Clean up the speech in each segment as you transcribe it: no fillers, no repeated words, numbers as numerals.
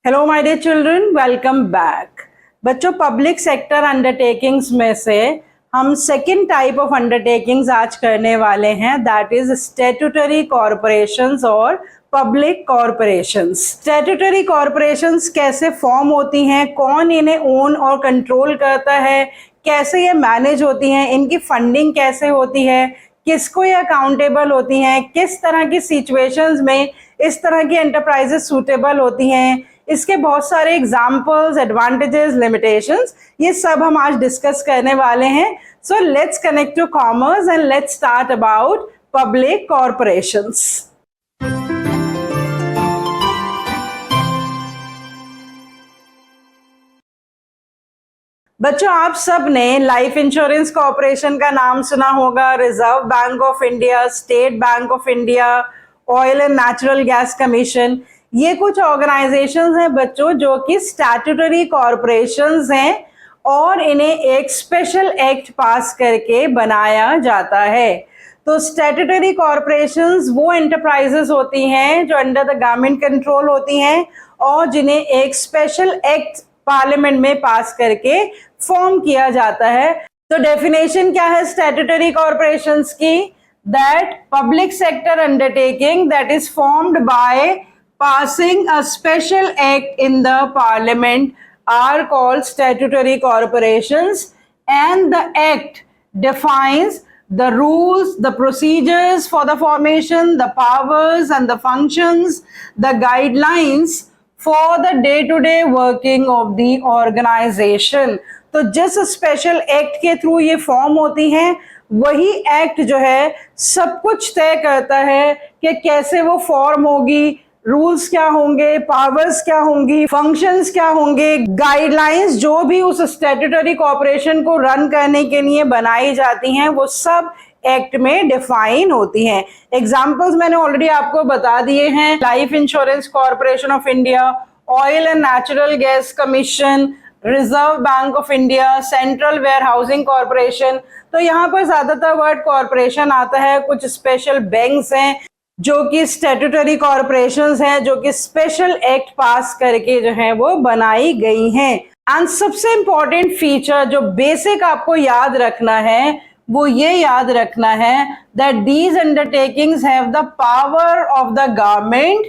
Hello my dear children, welcome back. बच्चों, public sector undertakings में से हम सेकंड टाइप ऑफ अंडरटेकिंग्स आज करने वाले हैं, दैट इज स्टैट्यूटरी कॉरपोरेशंस और पब्लिक कॉरपोरेशंस। स्टैट्यूटरी कॉरपोरेशंस कैसे फॉर्म होती हैं, कौन इन्हें ओन और कंट्रोल करता है, कैसे ये मैनेज होती हैं, इनकी फंडिंग कैसे होती है, किसको ये अकाउंटेबल होती हैं, किस तरह की सिचुएशंस में इस तरह की एंटरप्राइजेस सूटेबल होती हैं, इसके बहुत सारे एग्जाम्पल्स, एडवांटेजेस, लिमिटेशंस, ये सब हम आज डिस्कस करने वाले हैं। So let's connect to commerce and let's start about public corporations. बच्चों, आप सब ने लाइफ इंश्योरेंस कॉर्पोरेशन का नाम सुना होगा, reserve bank of India, state bank of India, oil and natural gas commission. ये कुछ ऑर्गेनाइजेशंस हैं बच्चों जो कि स्टैट्यूटरी कॉर्पोरेशंस हैं और इन्हें एक स्पेशल एक्ट पास करके बनाया जाता है। तो स्टैट्यूटरी कॉर्पोरेशंस वो एंटरप्राइजेस होती हैं जो अंडर द गवर्नमेंट कंट्रोल होती हैं और जिन्हें एक स्पेशल एक्ट पार्लियामेंट में पास करके फॉर्म किया जाता है। तो डेफिनेशन क्या है स्टैट्यूटरी कॉर्पोरेशंस की? That public sector undertaking that is formed by passing a special act in the parliament are called statutory corporations, and the act defines the rules, the procedures for the formation, the powers and the functions, the guidelines for the day-to-day working of the organization. तो जिस special act के through ये form होती हैं वही act जो है सब कुछ तय करता है कि कैसे वो फॉर्म होगी, रूल्स क्या होंगे, पावर्स क्या होंगी, फंक्शंस क्या होंगे, गाइडलाइंस जो भी उस स्टैट्यूटरी कॉर्पोरेशन को रन करने के लिए बनाई जाती हैं वो सब एक्ट में डिफाइन होती हैं। एग्जांपल्स मैंने ऑलरेडी आपको बता दिए हैं, life insurance corporation of India, oil and natural gas commission, reserve bank of India, central warehousing corporation. तो यहाँ पर ज्यादातर वर्ड कॉर्पोरेशन आता है। कुछ स्पेशल बैंक्स हैं जो कि स्टैट्यूटरी कॉर्पोरेशंस हैं जो कि स्पेशल एक्ट पास करके जो है वो बनाई गई हैं। एंड सबसे इंपॉर्टेंट फीचर जो बेसिक आपको याद रखना है वो ये याद रखना है that these undertakings have the power of the government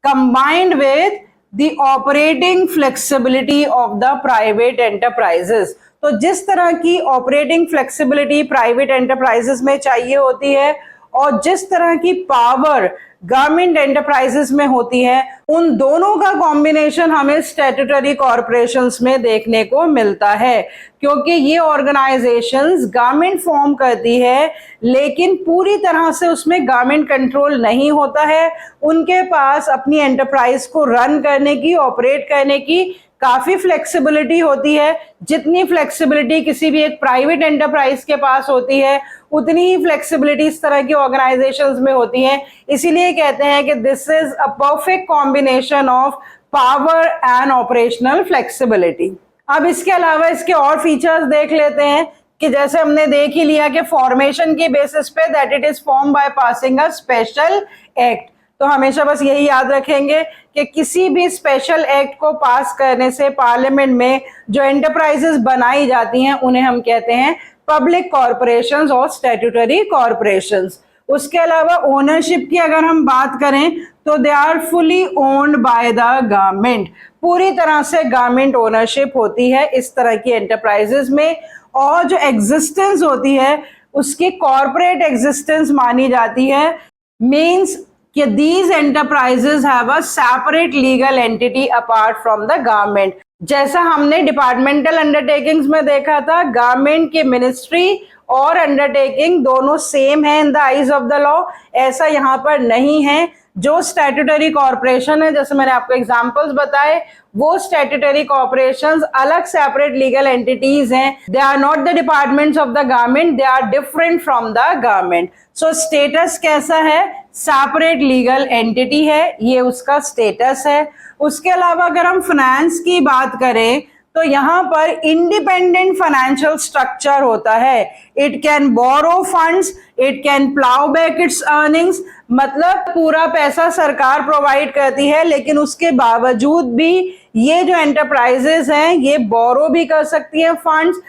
combined with the operating flexibility of the private enterprises. तो जिस तरह की ऑपरेटिंग फ्लेक्सिबिलिटी प्राइवेट एंटरप्राइजेस में चाहिए होती है और जिस तरह की पावर गवर्नमेंट एंटरप्राइजेस में होती है, उन दोनों का कॉम्बिनेशन हमें स्टैट्यूटरी कॉर्पोरेशंस में देखने को मिलता है। क्योंकि ये ऑर्गेनाइजेशंस गवर्नमेंट फॉर्म करती है लेकिन पूरी तरह से उसमें गवर्नमेंट कंट्रोल नहीं होता है। उनके पास अपनी एंटरप्राइज को रन करने की, ऑपरेट करने की काफी फ्लेक्सिबिलिटी होती है। जितनी फ्लेक्सिबिलिटी किसी भी एक प्राइवेट एंटरप्राइज के पास होती है उतनी ही फ्लेक्सिबिलिटी इस तरह की ऑर्गेनाइजेशंस में होती है। इसीलिए कहते हैं कि this is a perfect combination of power and operational flexibility. अब इसके अलावा इसके और फीचर्स देख लेते हैं कि जैसे हमने देख ही लिया कि फॉर्मेशन के बेसिस पे that it is form by passing a special act. तो हमेशा बस यही याद रखेंगे कि किसी भी स्पेशल एक्ट को पास करने से पार्लियामेंट में जो एंटरप्राइजेस बनाई जाती हैं उन्हें हम कहते हैं पब्लिक कॉर्पोरेशंस और स्टैट्यूटरी कॉर्पोरेशंस। उसके अलावा ओनरशिप की अगर हम बात करें तो they are fully owned by the government. पूरी तरह से गवर्नमेंट ओनरशिप होती है इस तरह की एंटरप्राइजेस में, और जो एग्जिस्टेंस होती है उसकी कॉर्पोरेट एग्जिस्टेंस मानी जाती है। मीन्स कि these enterprises have a separate legal entity apart from the government। जैसा हमने डिपार्टमेंटल अंडरटेकिंग्स में देखा था, गवर्नमेंट की मिनिस्ट्री और अंडरटेकिंग दोनों सेम है in the eyes of the law, ऐसा यहाँ पर नहीं है। जो स्टैट्यूटरी कॉर्पोरेशन है, जैसे मैंने आपको एग्जांपल्स बताए, वो स्टैट्यूटरी कॉर्पोरेशंस अलग सेपरेट लीगल एंटिटीज हैं। They are not the departments of the government, they are different from the government. So status कैसा है? सेपरेट लीगल एंटिटी है, ये उसका स्टेटस है। उसके अलावा अगर हम फाइनेंस की बात करें तो यहाँ पर इंडिपेंडेंट फाइनेंशियल स्ट्रक्चर होता है। It can borrow funds, it can plough back its earnings, मतलब पूरा पैसा सरकार प्रोवाइड करती है, लेकिन उसके बावजूद भी ये जो एंटरप्राइजेस हैं ये बोरो भी कर सकती है फंड्स,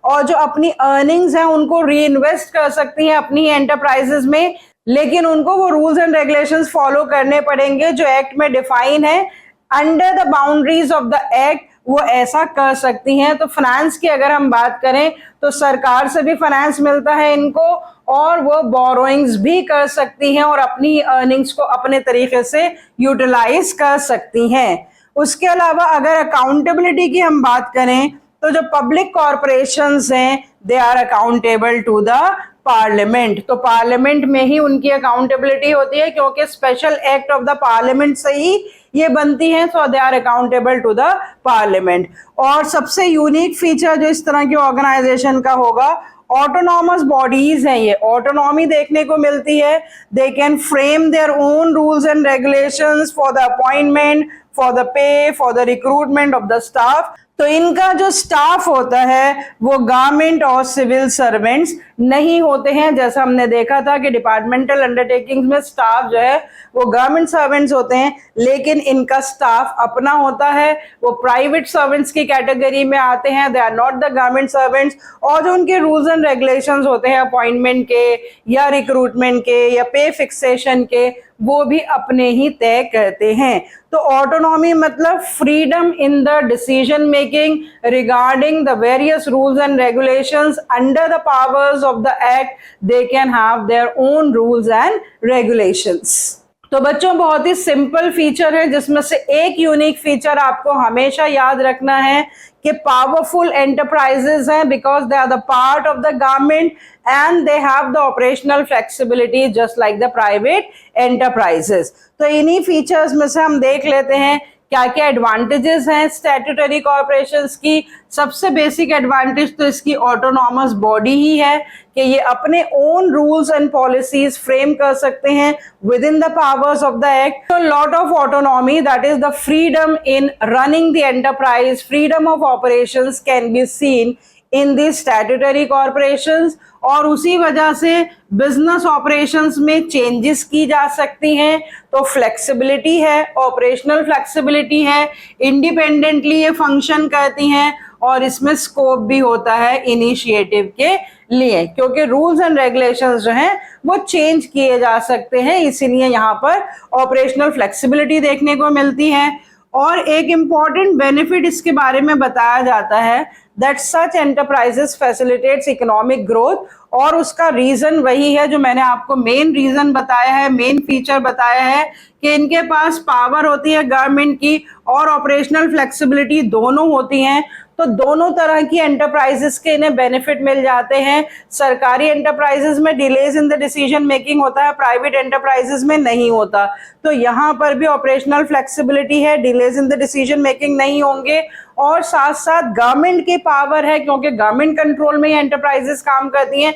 और जो अपनी अर्निंग्स हैं उनको री इन्वेस्ट कर सकती हैं अपनी एंटरप्राइजेस में, लेकिन उनको वो रूल्स एंड रेगुलेशंस फॉलो करने पड़ेंगे जो एक्ट में डिफाइन है। Under the boundaries of the act वो ऐसा कर सकती हैं। तो फाइनेंस की अगर हम बात करें तो सरकार से भी फाइनेंस मिलता है इनको, और वो बोरोइंग्स भी कर सकती हैं और अपनी अर्निंग्स को अपने तरीके से यूटिलाइज कर सकती हैं। उसके अलावा अगर अकाउंटेबिलिटी की हम बात करें तो जो पब्लिक कॉरपोरेशंस हैं they are accountable to the parliament. तो पार्लियामेंट में ही उनकी अकाउंटेबिलिटी होती है, क्योंकि special act of the parliament से ही ये बनती हैं, so they are accountable to the parliament. और सबसे यूनिक फीचर जो इस तरह की ऑर्गेनाइजेशन का होगा, ऑटोनॉमस बॉडीज हैं, ये ऑटोनॉमी देखने को मिलती है। They can frame their own rules and regulations for the appointment, for the pay, for the recruitment of the staff. तो इनका जो स्टाफ होता है वो गवर्नमेंट और सिविल सर्वेंट्स नहीं होते हैं। जैसा हमने देखा था कि डिपार्टमेंटल अंडरटेकिंग्स में स्टाफ जो है वो गवर्नमेंट सर्वेंट्स होते हैं, लेकिन इनका स्टाफ अपना होता है, वो प्राइवेट सर्वेंट्स की कैटेगरी में आते हैं, they are not the government servants. और जो उनके रूल्स एंड रेगुलेशंस होते हैं अपॉइंटमेंट के या रिक्रूटमेंट के या पे फिक्सेशन के, वो भी अपने ही तय करते हैं। तो ऑटोनॉमी मतलब freedom in the decision making regarding the various rules and regulations under the powers of the act, they can have their own rules and regulations. तो बच्चों बहुत ही सिंपल फीचर है, जिसमें से एक यूनिक फीचर आपको हमेशा याद रखना है कि पावरफुल एंटरप्राइजेस हैं because they are the part of the government and they have the operational flexibility just like the private enterprises. तो इन्हीं फीचर्स में से हम देख लेते हैं क्या क्या एडवांटेजेस हैं स्टैट्यूटरी कॉर्पोरेशंस की। सबसे बेसिक एडवांटेज तो इसकी ऑटोनॉमस बॉडी ही है कि ये अपने own rules and policies frame कर सकते हैं within the powers of the act. तो lot of autonomy, that is the freedom in running the enterprise, freedom of operations can be seen in the statutory corporations, और उसी वजह से business operations में changes की जा सकती हैं। तो फ्लेक्सिबिलिटी है, ऑपरेशनल फ्लेक्सिबिलिटी है, इंडिपेंडेंटली ये फंक्शन करती हैं, और इसमें स्कोप भी होता है इनिशिएटिव के लिए, क्योंकि रूल्स एंड रेगुलेशंस जो हैं वो चेंज किए जा सकते हैं, इसीलिए यहाँ पर ऑपरेशनल फ्लेक्सिबिलिटी देखने को मिलती है। और एक इम्पॉर्टेंट बेनिफिट इसके बारे में बताया जाता है that such enterprises facilitates economic growth, और उसका रीजन वही है जो मैंने आपको मेन रीजन बताया है, मेन फीचर बताया है कि इनके पास पावर होती है गवर्नमेंट की और ऑपरेशनल फ्लेक्सिबिलिटी दोनों होती हैं। तो दोनों तरह की एंटरप्राइजेस के इन्हें बेनिफिट मिल जाते हैं। सरकारी एंटरप्राइजेस में delays in the decision making होता है, प्राइवेट एंटरप्राइजेस में नहीं होता। तो यहाँ पर भी ऑपरेशनल फ्लेक्सिबिलिटी है, delays in the decision making नहीं होंगे, और साथ साथ गवर्नमेंट की पावर है क्योंकि गवर्नमेंट कंट्रोल में ये एंटरप्राइजेस काम करती हैं।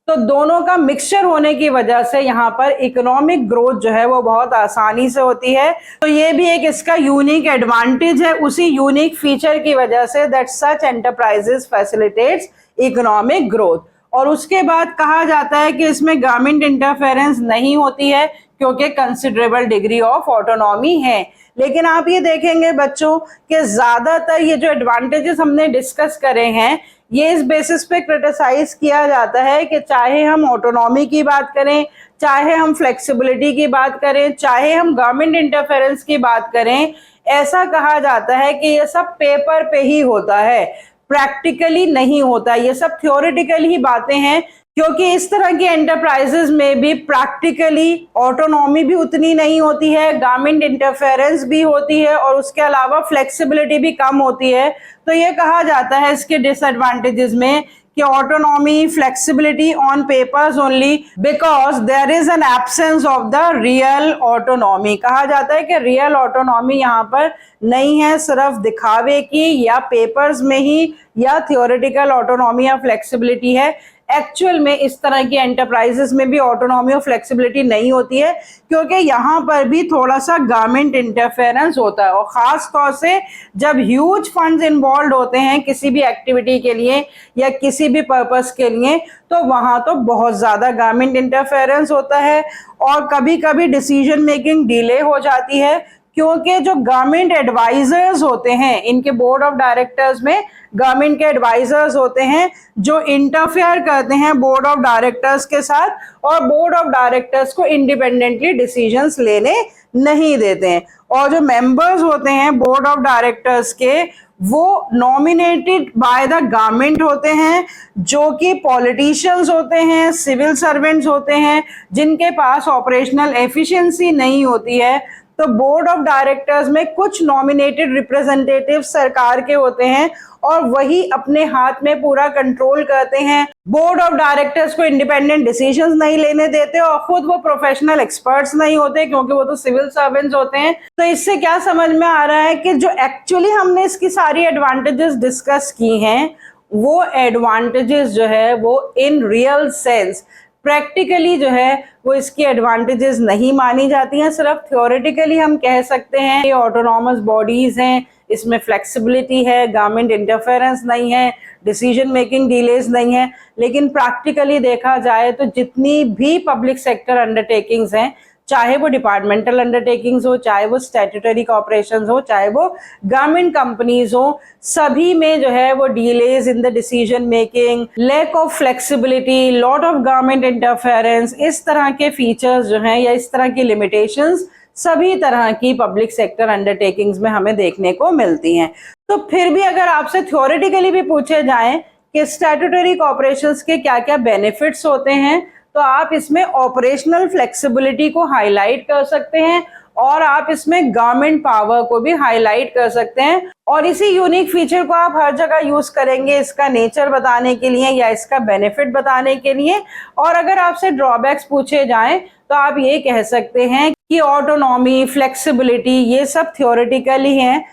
तो दोनों का मिक्सचर होने की वजह से यहाँ पर इकोनॉमिक ग्रोथ जो है वो बहुत आसानी से होती है। तो ये भी एक इसका यूनिक एडवांटेज है, उसी यूनिक फीचर की वजह say that such enterprises facilitates economic growth. और उसके बाद कहा जाता है कि इसमें गवर्नमेंट इंटरफेरेंस नहीं होती है क्योंकि कंसिडरेबल डिग्री ऑफ ऑटोनॉमी है। लेकिन आप ये देखेंगे बच्चों कि ज्यादातर ये जो एडवांटेजेस हमने डिस्कस करे हैं ये इस बेसिस पे क्रिटिसाइज किया जाता है कि चाहे हम ऑटोनॉमी की बात करें, चाहे हम फ्लेक्सिबिलिटी की बात करें, चाहे हम गवर्नमेंट इंटरफेरेंस की बात करें, ऐसा कहा जाता है कि ये सब पेपर पे ही होता है, प्रैक्टिकली नहीं होता, ये सब थ्योरेटिकल ही बातें हैं। क्योंकि इस तरह की एंटरप्राइजेस में भी प्रैक्टिकली ऑटोनॉमी भी उतनी नहीं होती है, गवर्नमेंट इंटरफेरेंस भी होती है, और उसके अलावा फ्लेक्सिबिलिटी भी कम होती है। तो ये कहा जाता है इसके डिसएडवांटेजेस में कि autonomy, flexibility on papers only because there is an absence of the real autonomy. कहा जाता है कि रियल ऑटोनॉमी यहाँ पर नहीं है, सिर्फ दिखावे की या पेपर्स में ही या थियोरेटिकल ऑटोनॉमी या फ्लेक्सिबिलिटी है। एक्चुअल में इस तरह की एंटरप्राइजेस में भी ऑटोनॉमी और फ्लेक्सिबिलिटी नहीं होती है, क्योंकि यहाँ पर भी थोड़ा सा गवर्नमेंट इंटरफेरेंस होता है, और ख़ास तौर से जब ह्यूज फंड्स इन्वॉल्व होते हैं किसी भी एक्टिविटी के लिए या किसी भी पर्पस के लिए, तो वहाँ तो बहुत ज़्यादा गवर्नमेंट इंटरफेरेंस होता है और कभी कभी डिसीजन मेकिंग डिले हो जाती है, क्योंकि जो गवर्नमेंट एडवाइजर्स होते हैं, इनके बोर्ड ऑफ डायरेक्टर्स में गवर्नमेंट के एडवाइजर्स होते हैं जो इंटरफेयर करते हैं बोर्ड ऑफ डायरेक्टर्स के साथ, और बोर्ड ऑफ डायरेक्टर्स को इंडिपेंडेंटली डिसीजंस लेने नहीं देते हैं। और जो मेंबर्स होते हैं बोर्ड ऑफ डायरेक्टर्स के, वो नॉमिनेटेड बाय द गवर्नमेंट होते हैं, जो कि पॉलिटिशियंस होते हैं, सिविल सर्वेंट्स होते हैं, जिनके पास ऑपरेशनल एफिशिएंसी नहीं होती है। तो बोर्ड ऑफ डायरेक्टर्स में कुछ नॉमिनेटेड रिप्रेजेंटेटिव सरकार के होते हैं और वही अपने हाथ में पूरा कंट्रोल करते हैं। बोर्ड ऑफ डायरेक्टर्स को इंडिपेंडेंट डिसीजंस नहीं लेने देते और खुद वो प्रोफेशनल एक्सपर्ट्स नहीं होते, क्योंकि वो तो सिविल सर्वेंट्स होते हैं। तो इससे क्या समझ में आ रहा है कि जो एक्चुअली हमने इसकी सारी एडवांटेजेस डिस्कस की हैं, वो एडवांटेजेस जो है वो इन रियल सेंस प्रैक्टिकली जो है वो इसकी एडवांटेजेस नहीं मानी जाती हैं। सिर्फ थ्योरेटिकली हम कह सकते हैं ये ऑटोनॉमस बॉडीज हैं, इसमें फ्लेक्सिबिलिटी है, गवर्नमेंट इंटरफेरेंस नहीं है, डिसीजन मेकिंग डिलेज नहीं है, लेकिन प्रैक्टिकली देखा जाए तो जितनी भी पब्लिक सेक्टर अंडरटेकिंग्स हैं, चाहे वो डिपार्टमेंटल अंडरटेकिंग्स हो, चाहे वो स्टैट्यूटरी कॉर्पोरेशंस हो, चाहे वो गवर्नमेंट कंपनीज हो, सभी में जो है वो delays in the decision making, lack of flexibility, lot of government interference, इस तरह के फीचर्स जो हैं या इस तरह की लिमिटेशंस सभी तरह की पब्लिक सेक्टर अंडरटेकिंग्स में हमें देखने को मिलती हैं। तो फिर भी अगर आपसे थ्योरेटिकली भी पूछे जाएं कि स्टैट्यूटरी कॉर्पोरेशंस के क्या क्या बेनिफिट्स होते हैं, तो आप इसमें ऑपरेशनल फ्लेक्सिबिलिटी को हाईलाइट कर सकते हैं और आप इसमें गवर्नमेंट पावर को भी हाईलाइट कर सकते हैं, और इसी यूनिक फीचर को आप हर जगह यूज करेंगे इसका नेचर बताने के लिए या इसका बेनिफिट बताने के लिए। और अगर आपसे ड्रॉबैक्स पूछे जाएं तो आप ये कह सकते हैं कि ऑटोनॉमी, फ्लेक्सिबिलिटी ये सब थ्योरेटिकली हैं,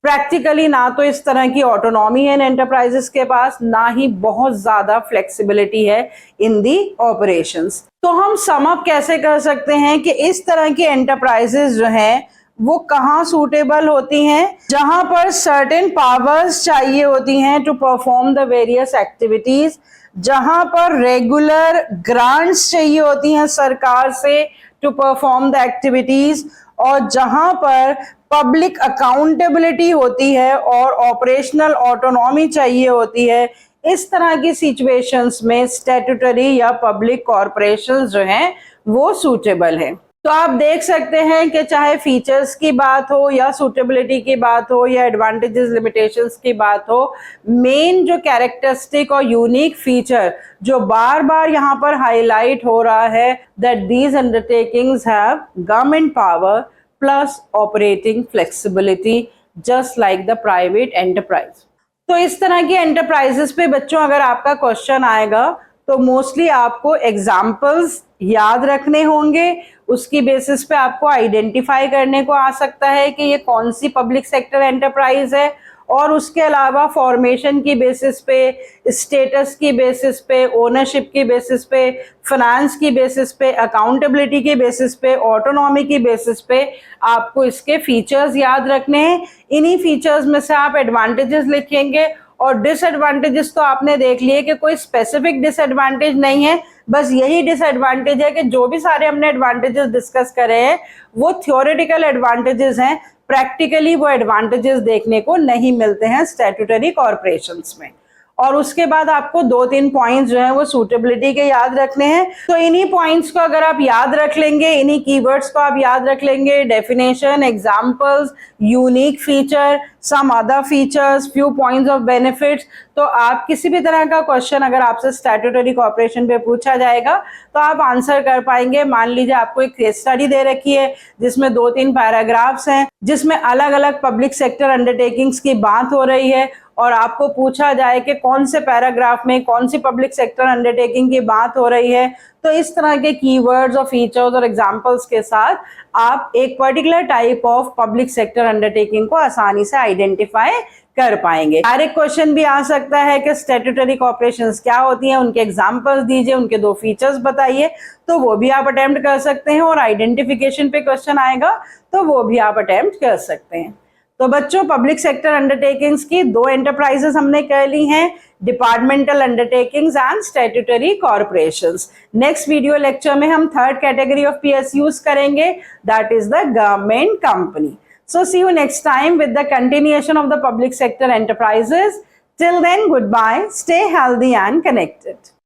प्रैक्टिकली ना तो इस तरह की ऑटोनॉमी है इन एंटरप्राइजेस के पास, ना ही बहुत ज्यादा फ्लेक्सिबिलिटी है इन दी ऑपरेशंस। तो हम सम अप कैसे कर सकते हैं कि इस तरह की एंटरप्राइजेस जो हैं वो कहाँ सूटेबल होती हैं, जहां पर सर्टेन पावर्स चाहिए होती हैं to perform the various activities, जहां पर रेगुलर ग्रांट्स चाहिए होती हैं सरकार से टू परफॉर्म द एक्टिविटीज, और जहां पर पब्लिक अकाउंटेबिलिटी होती है और ऑपरेशनल ऑटोनॉमी चाहिए होती है। इस तरह की सिचुएशंस में स्टैट्यूटरी या पब्लिक कॉर्पोरेशंस जो हैं वो सूटेबल है। तो आप देख सकते हैं कि चाहे फीचर्स की बात हो या सूटेबिलिटी की बात हो या एडवांटेजेस लिमिटेशंस की बात हो, मेन जो कैरेक्टरिस्टिक और यूनिक फीचर जो बार बार यहाँ पर हाईलाइट हो रहा है, that these undertakings have government power plus operating flexibility just like the private enterprise. तो इस तरह की एंटरप्राइजेस पे बच्चों अगर आपका क्वेश्चन आएगा तो मोस्टली आपको एग्जाम्पल्स याद रखने होंगे, उसकी बेसिस पे आपको आइडेंटिफाई करने को आ सकता है कि ये कौन सी पब्लिक सेक्टर एंटरप्राइज है, और उसके अलावा फॉर्मेशन की बेसिस पे, स्टेटस की बेसिस पे, ओनरशिप की बेसिस पे, फाइनेंस की बेसिस पे, अकाउंटेबिलिटी की बेसिस पे, ऑटोनॉमी की बेसिस पे आपको इसके फीचर्स याद रखने हैं। इन्हीं फीचर्स में से आप एडवांटेजेस लिखेंगे, और डिसएडवांटेजेस तो आपने देख लिए कि कोई स्पेसिफिक डिसएडवांटेज नहीं है, बस यही डिसएडवांटेज है कि जो भी सारे हमने एडवांटेजेस डिस्कस करे हैं वो थ्योरेटिकल एडवांटेजेस हैं, प्रैक्टिकली वो एडवांटेजेस देखने को नहीं मिलते हैं स्टैट्यूटरी कॉर्पोरेशंस में। और उसके बाद आपको 2-3 पॉइंट्स जो हैं वो सूटेबिलिटी के याद रखने हैं। तो इन्हीं पॉइंट्स को अगर आप याद रख लेंगे, इन्हीं कीवर्ड्स को आप याद रख लेंगे, definition, examples, unique feature, some other features, few points of benefits, तो आप किसी भी तरह का क्वेश्चन अगर आपसे स्टैट्यूटरी कॉर्पोरेशन पे पूछा जाएगा तो आप आंसर कर पाएंगे। मान लीजिए आपको एक केस स्टडी दे रखी है जिसमें 2-3 पैराग्राफ्स हैं, जिसमें अलग अलग पब्लिक सेक्टर अंडरटेकिंग्स की बात हो रही है, और आपको पूछा जाए कि कौन से पैराग्राफ में कौन सी पब्लिक सेक्टर अंडरटेकिंग की बात हो रही है, तो इस तरह के कीवर्ड्स और फीचर्स और एग्जांपल्स के साथ आप एक particular type of public sector undertaking को आसानी से आइडेंटिफाई कर पाएंगे। डायरेक्ट क्वेश्चन भी आ सकता है कि स्टैट्यूटरी कॉर्पोरेशंस क्या होती हैं, उनके एग्जांपल्स दीजिए, उनके 2 फीचर्स बताइए, तो वो भी आप अटेम्प्ट कर सकते हैं। और आइडेंटिफिकेशन पे क्वेश्चन आएगा तो वो भी आप अटेम्प्ट कर सकते हैं। तो बच्चों, पब्लिक सेक्टर अंडरटेकिंग्स की 2 एंटरप्राइजेस हमने कर ली हैं, departmental undertakings and statutory corporations. Next video lecture में हम 3rd कैटेगरी ऑफ PSUs करेंगे, that is the government company. So see you next time with the continuation of the public sector enterprises. Till then, goodbye, stay healthy and connected.